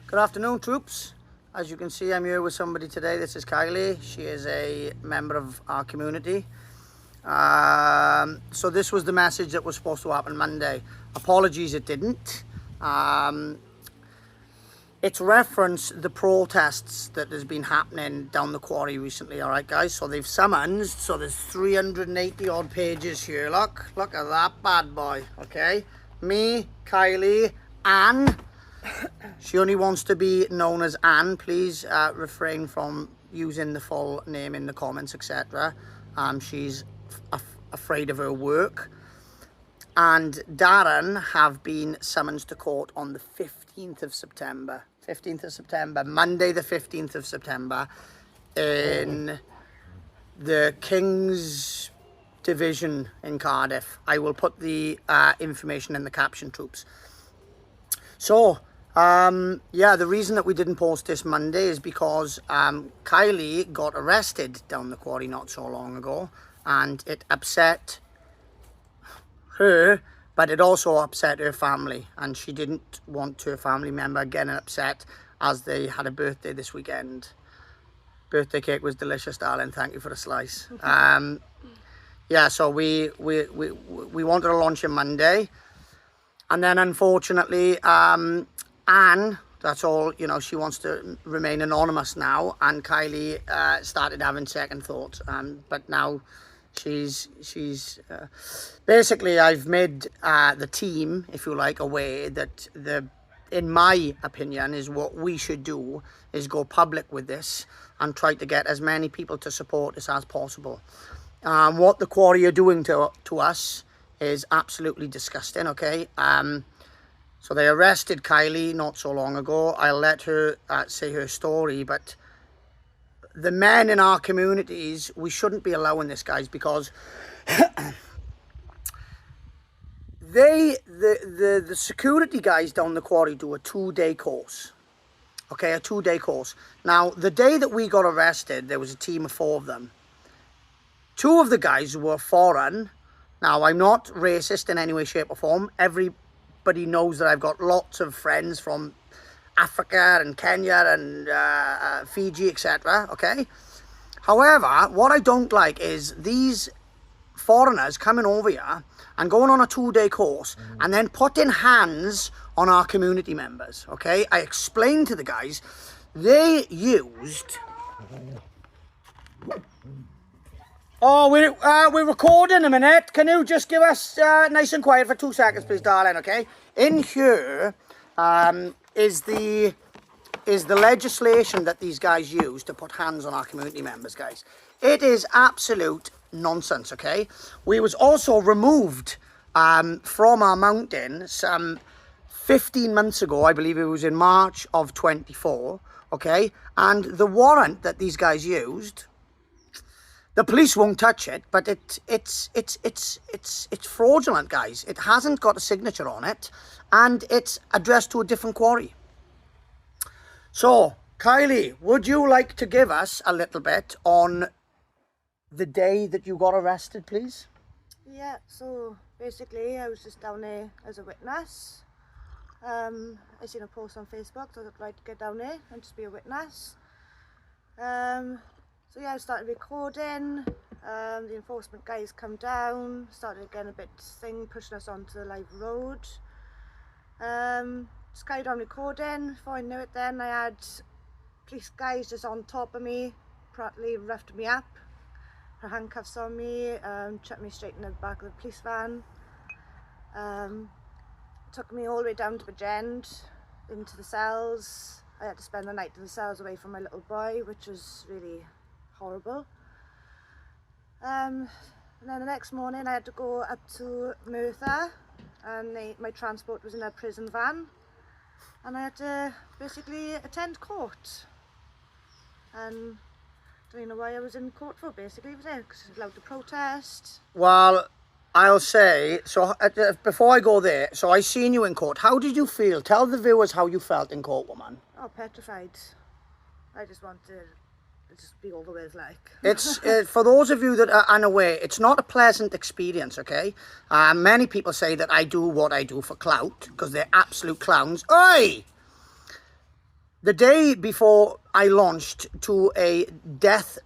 Good afternoon, troops. As you can see, I'm here with somebody today. This is KYLIE. She is a member of our community. So this was the message that was supposed to happen Monday. Apologies, it didn't. It's referenced the protests that has been happening down the quarry recently. All right, guys. So they've summoned. So there's 380 odd pages here. Look at that bad boy. Okay, me, KYLIE, Anne. She only wants to be known as Anne. Please refrain from using the full name in the comments, etc. She's afraid of her work. And Darren have been summoned to court on the 15th of September. 15th of September, Monday the 15th of September, in the King's Division in Cardiff. I will put the information in the caption, troops. So, yeah, the reason that we didn't post this Monday is because KYLIE got arrested down the quarry not so long ago, and it upset her, but it also upset her family, and she didn't want her family member getting upset as they had a birthday this weekend. Birthday cake was delicious, darling. Thank you for the slice. Yeah, so we wanted to launch on Monday, and then unfortunately Anne, that's all, you know, she wants to remain anonymous now, and KYLIE started having second thoughts, but now she's basically, I've made the team, if you like, aware that in my opinion, is what we should do is go public with this and try to get as many people to support us as possible. What the quarry are doing to us is absolutely disgusting, okay? So they arrested KYLIE not so long ago. I'll let her say her story, but the men in our communities, we shouldn't be allowing this, guys, because the security guys down the quarry do a 2-day course. Okay, a 2-day course. Now, the day that we got arrested, there was a team of 4 of them. 2 of the guys were foreign. Now, I'm not racist in any way, shape or form. Everybody knows that I've got lots of friends from Africa and Kenya and Fiji, etc. Okay. However, what I don't like is these foreigners coming over here and going on a 2-day course and then putting hands on our community members. Okay. I explained to the guys, they used... Oh, we're recording a minute. Can you just give us nice and quiet for 2 seconds, please, darling, okay? In here is the legislation that these guys use to put hands on our community members, guys. It is absolute nonsense, okay? We was also removed from our mountain some 15 months ago. I believe it was in March of 24, okay? And the warrant that these guys used... The police won't touch it, but it's fraudulent, guys. It hasn't got a signature on it, and it's addressed to a different quarry. So, KYLIE, would you like to give us a little bit on the day that you got arrested, please? Yeah, so basically I was just down there as a witness. I seen a post on Facebook, so I'd like to get down there and just be a witness. So yeah, I started recording, the enforcement guys come down, started getting a bit thing, pushing us onto the live road. Just carried on recording. Before I knew it then, I had police guys just on top of me, practically roughed me up, put handcuffs on me, chucked me straight in the back of the police van. Took me all the way down to Bridgend, into the cells. I had to spend the night in the cells away from my little boy, which was really horrible. And then the next morning I had to go up to Merthyr, and my transport was in a prison van, and I had to basically attend court. And I don't even know why I was in court for, basically, was it? Because I was allowed to protest. Well, I'll say, so before I go there, so I seen you in court. How did you feel? Tell the viewers how you felt in court, woman. Oh, petrified. I just wanted to just be over with, like. It's for those of you that are unaware, it's not a pleasant experience, okay? Many people say that I do what I do for clout, because they're absolute clowns. Oi! the day before I launched to a death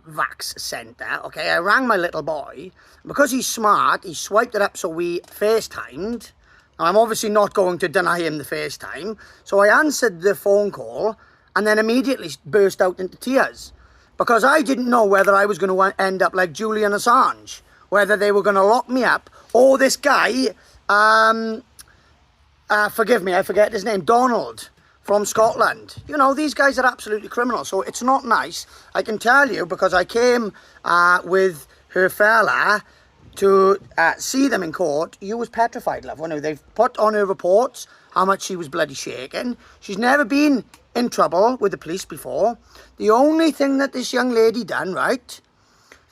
vax centre, okay, I rang my little boy. Because he's smart, he swiped it up so we FaceTimed. I'm obviously not going to deny him the FaceTime. So I answered the phone call and then immediately burst out into tears. Because I didn't know whether I was going to end up like Julian Assange. Whether they were going to lock me up or this guy, forgive me, I forget his name, Donald from Scotland. You know, these guys are absolutely criminal. So it's not nice. I can tell you because I came with her fella to see them in court. You was petrified, love. When they've put on her reports how much she was bloody shaking. She's never been in trouble with the police before. The only thing that this young lady done, right,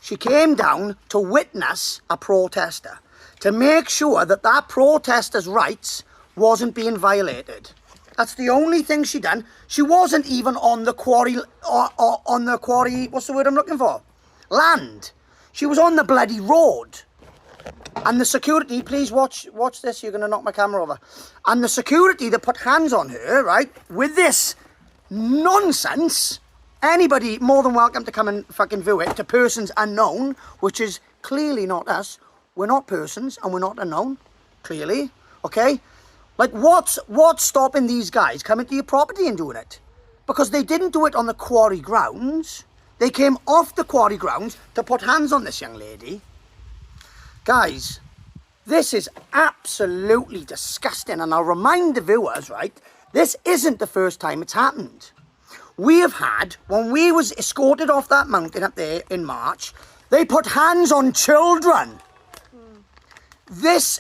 she came down to witness a protester, to make sure that that protester's rights wasn't being violated. That's the only thing she done. She wasn't even on the quarry, or on the quarry, what's the word I'm looking for? Land. She was on the bloody road. And the security, please watch this, you're going to knock my camera over. And the security that put hands on her, right, with this nonsense, anybody more than welcome to come and fucking view it, to persons unknown, which is clearly not us. We're not persons and we're not unknown, clearly, okay? Like, what's stopping these guys coming to your property and doing it? Because they didn't do it on the quarry grounds. They came off the quarry grounds to put hands on this young lady. Guys, this is absolutely disgusting. And I'll remind the viewers, right, this isn't the first time it's happened. We have had, when we was escorted off that mountain up there in March, they put hands on children. This,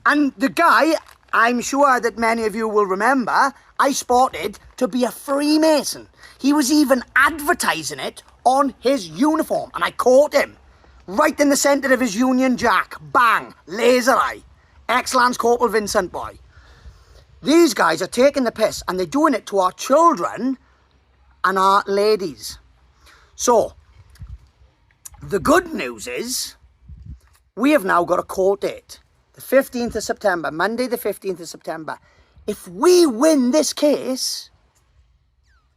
and the guy, I'm sure that many of you will remember, I spotted to be a Freemason. He was even advertising it on his uniform, and I caught him. Right in the centre of his Union Jack. Bang. Laser eye. Ex-Lance Corporal Vincent boy. These guys are taking the piss and they're doing it to our children and our ladies. So, the good news is we have now got a court date. The 15th of September. Monday the 15th of September. If we win this case,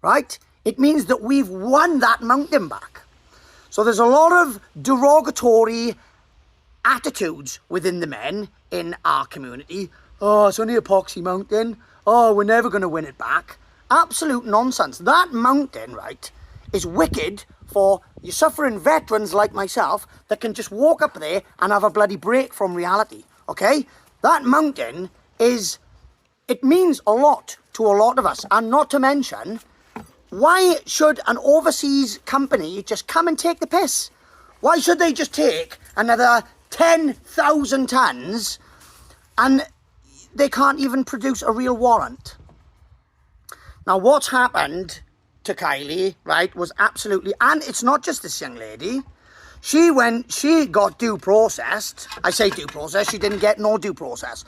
right, it means that we've won that mountain back. So there's a lot of derogatory attitudes within the men in our community. Oh, it's only a poxy mountain. Oh, we're never going to win it back. Absolute nonsense. That mountain, right, is wicked for your suffering veterans like myself that can just walk up there and have a bloody break from reality, okay? That mountain is, it means a lot to a lot of us. And not to mention, why should an overseas company just come and take the piss? Why should they just take another 10,000 tonnes and they can't even produce a real warrant? Now, what's happened to KYLIE, right, was absolutely, and it's not just this young lady. She got due processed, I say due process, she didn't get no due process.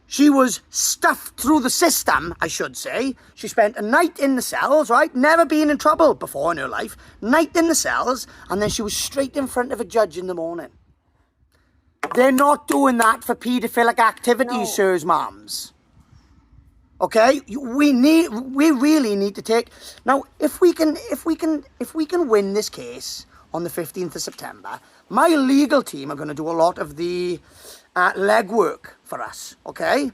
She was stuffed through the system, I should say. She spent a night in the cells, right? Never been in trouble before in her life. Night in the cells, and then she was straight in front of a judge in the morning. They're not doing that for paedophilic activities, no. Sirs, ma'ams. Okay? We really need to take... Now, if we can win this case on the 15th of September, my legal team are going to do a lot of the legwork for us, okay?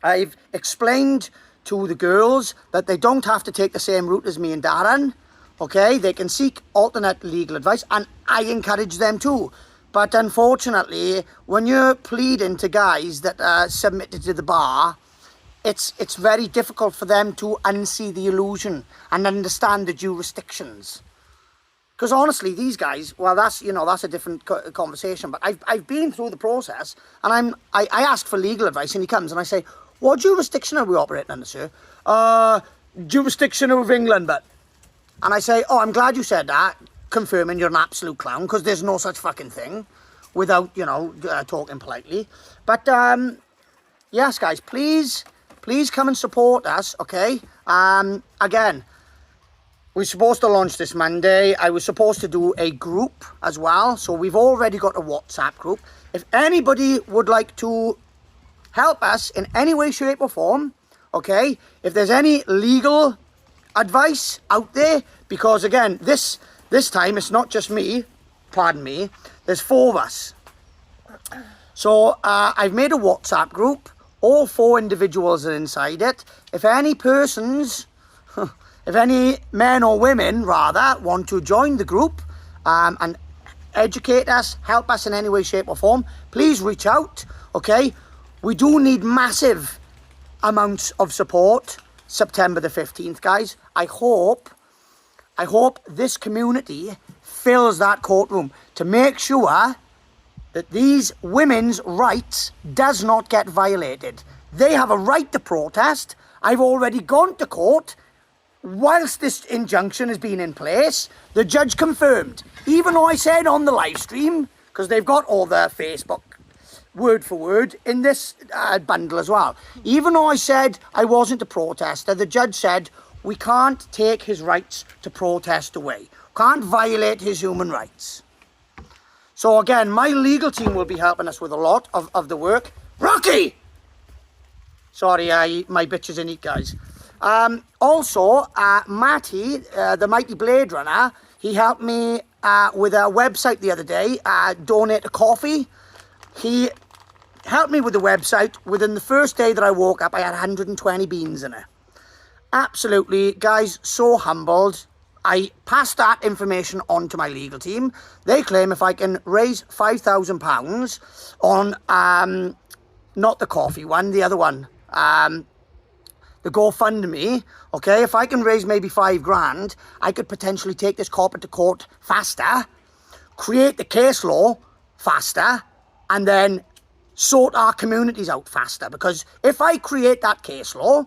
I've explained to the girls that they don't have to take the same route as me and Darren, okay? They can seek alternate legal advice, and I encourage them too. But unfortunately, when you're pleading to guys that are submitted to the bar, it's very difficult for them to unsee the illusion and understand the jurisdictions. Because honestly, these guys, well, that's a different conversation. But I've been through the process, and I ask for legal advice, and he comes and I say, "What jurisdiction are we operating under, sir?" Jurisdiction of England, but. And I say, "Oh, I'm glad you said that, confirming you're an absolute clown, because there's no such fucking thing," without talking politely. But yes, guys, please come and support us, okay? Again. We're supposed to launch this Monday. I was supposed to do a group as well. So we've already got a WhatsApp group. If anybody would like to help us in any way, shape or form, okay? If there's any legal advice out there, because again, this time it's not just me, pardon me, there's 4 of us. So I've made a WhatsApp group. All 4 individuals are inside it. If any persons, if any men or women rather, want to join the group and educate us, help us in any way, shape or form, please reach out, okay? We do need massive amounts of support September the 15th, guys. I hope this community fills that courtroom to make sure that these women's rights does not get violated. They have a right to protest. I've already gone to court. Whilst this injunction has been in place, the judge confirmed, even though I said on the live stream, because they've got all the Facebook word for word in this bundle as well. Even though I said I wasn't a protester, the judge said we can't take his rights to protest away. Can't violate his human rights. So again, my legal team will be helping us with a lot of the work. Rocky! Sorry, my bitch is in it, guys. Also, Matty, the Mighty Blade Runner, he helped me with a website the other day, Donate a Coffee. He helped me with the website. Within the first day that I woke up, I had 120 beans in it. Absolutely, guys, so humbled. I passed that information on to my legal team. They claim if I can raise £5,000 on, not the coffee one, the other one, the GoFundMe, okay, if I can raise maybe 5 grand, I could potentially take this corporate to court faster, create the case law faster, and then sort our communities out faster. Because if I create that case law,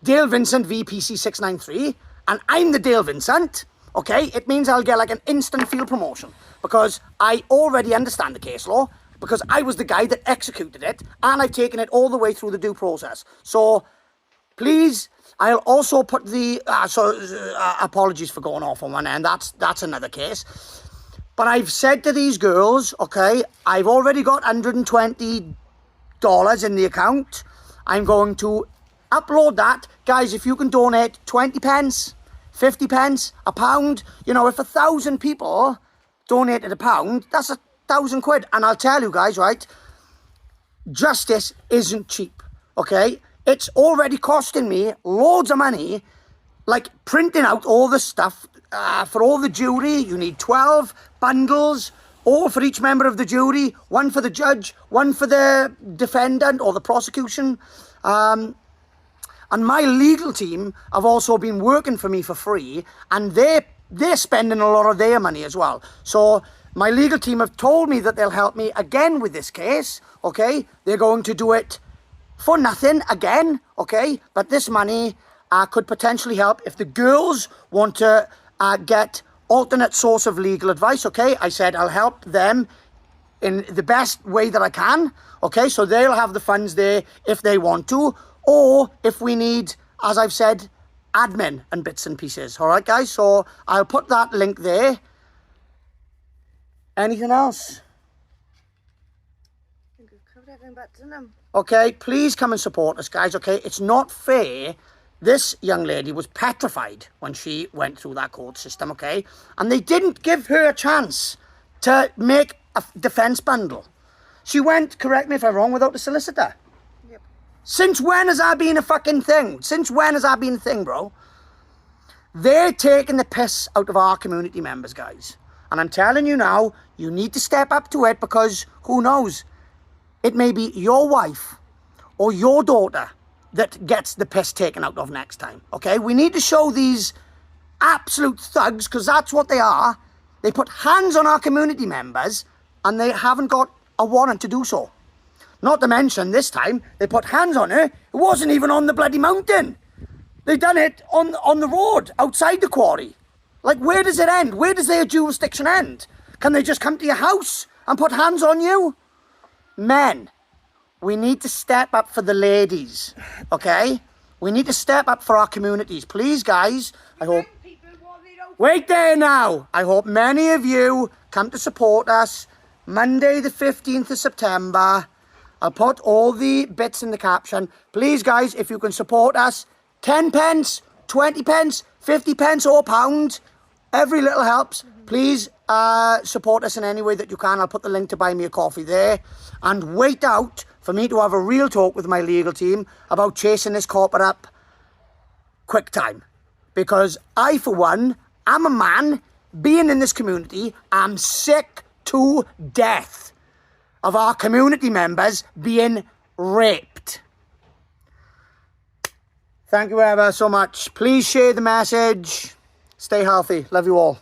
Dale Vincent VPC 693, and I'm the Dale Vincent, okay, it means I'll get like an instant field promotion because I already understand the case law, because I was the guy that executed it, and I've taken it all the way through the due process. So please, I'll also put the, apologies for going off on one end, that's another case. But I've said to these girls, okay, I've already got $120 in the account. I'm going to upload that. Guys, if you can donate 20 pence, 50 pence, a pound, you know, if 1,000 people donated a pound, that's 1,000 quid. And I'll tell you guys, right, justice isn't cheap, okay? It's already costing me loads of money, like printing out all the stuff for all the jury. You need 12 bundles, all for each member of the jury, one for the judge, one for the defendant or the prosecution. And my legal team have also been working for me for free, and they're spending a lot of their money as well. So my legal team have told me that they'll help me again with this case, okay? They're going to do it for nothing again, okay? But this money could potentially help if the girls want to get alternate source of legal advice, okay? I said I'll help them in the best way that I can, okay? So they'll have the funds there if they want to, or if we need, as I've said, admin and bits and pieces. All right, guys? So I'll put that link there. Anything else? I think we've covered everything but them. Okay, please come and support us, guys, okay? It's not fair. This young lady was petrified when she went through that court system, okay? And they didn't give her a chance to make a defence bundle. She went, correct me if I'm wrong, without a solicitor. Yep. Since when has that been a fucking thing? Since when has that been a thing, bro? They're taking the piss out of our community members, guys. And I'm telling you now, you need to step up to it, because who knows? It may be your wife or your daughter that gets the piss taken out of next time, okay? We need to show these absolute thugs, because that's what they are. They put hands on our community members and they haven't got a warrant to do so. Not to mention, this time, they put hands on her. It wasn't even on the bloody mountain. They done it on the road, outside the quarry. Like, where does it end? Where does their jurisdiction end? Can they just come to your house and put hands on you? Men, we need to step up for the ladies, okay? We need to step up for our communities. Please, guys, I hope... Wait there now. I hope many of you come to support us. Monday the 15th of September. I'll put all the bits in the caption. Please, guys, if you can support us, 10 pence 20 pence, 50 pence or £1. Every little helps. Please support us in any way that you can. I'll put the link to buy me a coffee there. And wait out for me to have a real talk with my legal team about chasing this corporate up quick time. Because I, for one, am a man, being in this community, I'm sick to death of our community members being raped. Thank you ever so much. Please share the message. Stay healthy. Love you all.